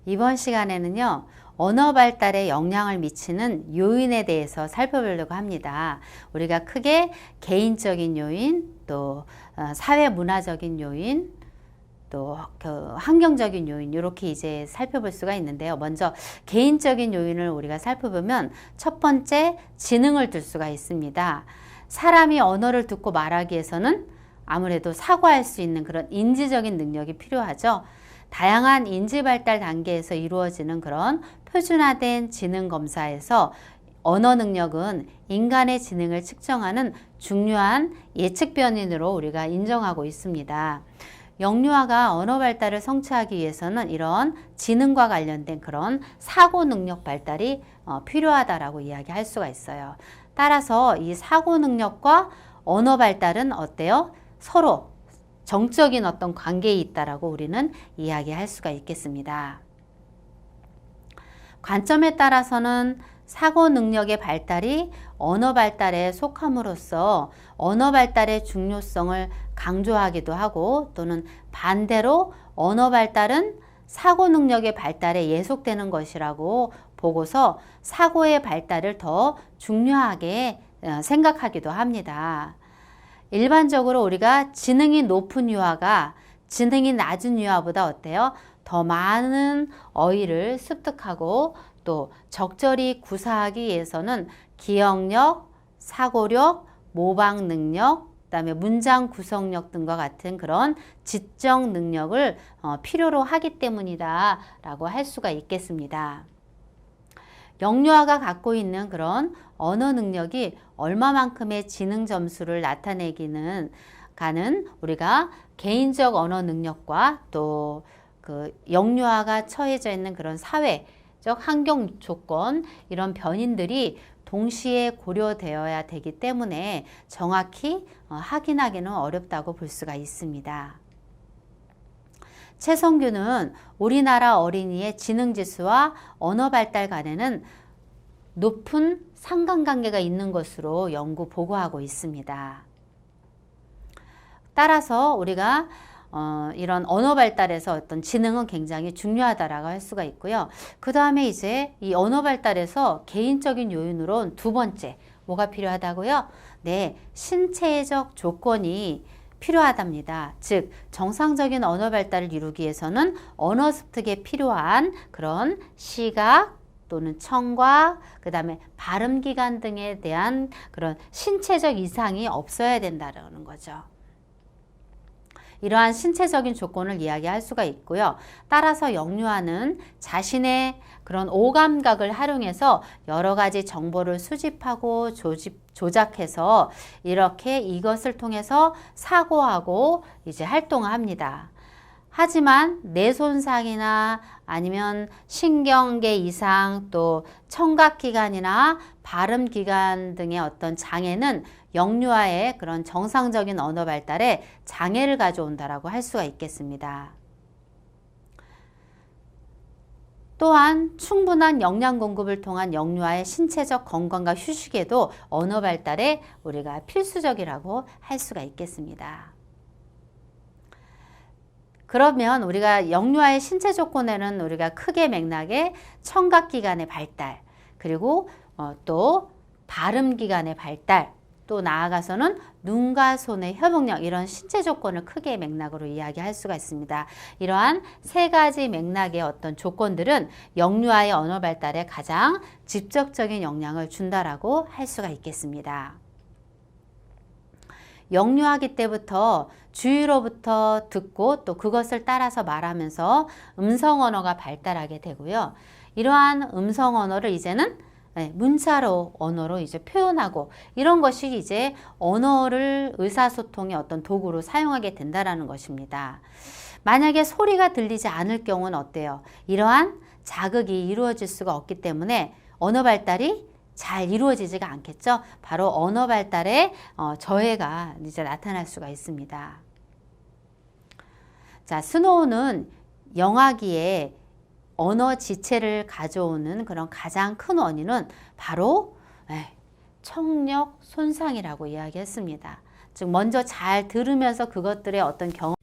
이번 시간에는요, 언어 발달에 영향을 미치는 요인에 대해서 살펴보려고 합니다. 우리가 크게 개인적인 요인, 또 사회 문화적인 요인, 또 환경적인 요인, 이렇게 이제 살펴볼 수가 있는데요. 먼저 개인적인 요인을 우리가 살펴보면 첫 번째, 지능을 들 수가 있습니다. 사람이 언어를 듣고 말하기 위해서는 아무래도 사고할 수 있는 그런 인지적인 능력이 필요하죠. 다양한 인지 발달 단계에서 이루어지는 그런 표준화된 지능 검사에서 언어 능력은 인간의 지능을 측정하는 중요한 예측 변인으로 우리가 인정하고 있습니다. 영유아가 언어 발달을 성취하기 위해서는 이런 지능과 관련된 그런 사고 능력 발달이 필요하다라고 이야기할 수가 있어요. 따라서 이 사고 능력과 언어 발달은 어때요? 서로 정적인 어떤 관계에 있다라고 우리는 이야기할 수가 있겠습니다. 관점에 따라서는 사고 능력의 발달이 언어 발달에 속함으로써 언어 발달의 중요성을 강조하기도 하고, 또는 반대로 언어 발달은 사고 능력의 발달에 예속되는 것이라고 보고서 사고의 발달을 더 중요하게 생각하기도 합니다. 일반적으로 우리가 지능이 높은 유아가 지능이 낮은 유아보다 어때요? 더 많은 어휘를 습득하고 또 적절히 구사하기 위해서는 기억력, 사고력, 모방 능력, 그다음에 문장 구성력 등과 같은 그런 지적 능력을 필요로 하기 때문이다 라고 할 수가 있겠습니다. 영유아가 갖고 있는 그런 언어 능력이 얼마만큼의 지능 점수를 나타내기는 가는 우리가 개인적 언어 능력과 또 그 영유아가 처해져 있는 그런 사회적 환경 조건, 이런 변인들이 동시에 고려되어야 되기 때문에 정확히 확인하기는 어렵다고 볼 수가 있습니다. 최성규는 우리나라 어린이의 지능지수와 언어 발달 간에는 높은 상관관계가 있는 것으로 연구 보고하고 있습니다. 따라서 우리가 이런 언어 발달에서 어떤 지능은 굉장히 중요하다라고 할 수가 있고요. 그 다음에 이제 이 언어 발달에서 개인적인 요인으로는 두 번째, 뭐가 필요하다고요? 네, 신체적 조건이 필요하답니다. 즉, 정상적인 언어 발달을 이루기 위해서는 언어 습득에 필요한 그런 시각 또는 청각, 그 다음에 발음 기관 등에 대한 그런 신체적 이상이 없어야 된다는 거죠. 이러한 신체적인 조건을 이야기할 수가 있고요. 따라서 영유아는 자신의 그런 오감각을 활용해서 여러 가지 정보를 수집하고 조작해서 이렇게 이것을 통해서 사고하고 이제 활동을 합니다. 하지만 뇌 손상이나 아니면 신경계 이상, 또 청각기관이나 발음기관 등의 어떤 장애는 영유아의 그런 정상적인 언어 발달에 장애를 가져온다라고 할 수가 있겠습니다. 또한 충분한 영양 공급을 통한 영유아의 신체적 건강과 휴식에도 언어 발달에 우리가 필수적이라고 할 수가 있겠습니다. 그러면 우리가 영유아의 신체 조건에는 우리가 크게 맥락에 청각기관의 발달, 그리고 또 발음기관의 발달, 또 나아가서는 눈과 손의 협응력, 이런 신체 조건을 크게 맥락으로 이야기할 수가 있습니다. 이러한 세 가지 맥락의 어떤 조건들은 영유아의 언어 발달에 가장 직접적인 영향을 준다라고 할 수가 있겠습니다. 영유아기 때부터 주위로부터 듣고 또 그것을 따라서 말하면서 음성 언어가 발달하게 되고요. 이러한 음성 언어를 이제는 문자로 언어로 이제 표현하고, 이런 것이 이제 언어를 의사소통의 어떤 도구로 사용하게 된다라는 것입니다. 만약에 소리가 들리지 않을 경우는 어때요? 이러한 자극이 이루어질 수가 없기 때문에 언어 발달이 잘 이루어지지가 않겠죠. 바로 언어 발달에 저해가 이제 나타날 수가 있습니다. 자, 스노우는 영아기에 언어 지체를 가져오는 그런 가장 큰 원인은 바로 청력 손상이라고 이야기했습니다. 즉 먼저 잘 들으면서 그것들의 어떤 경험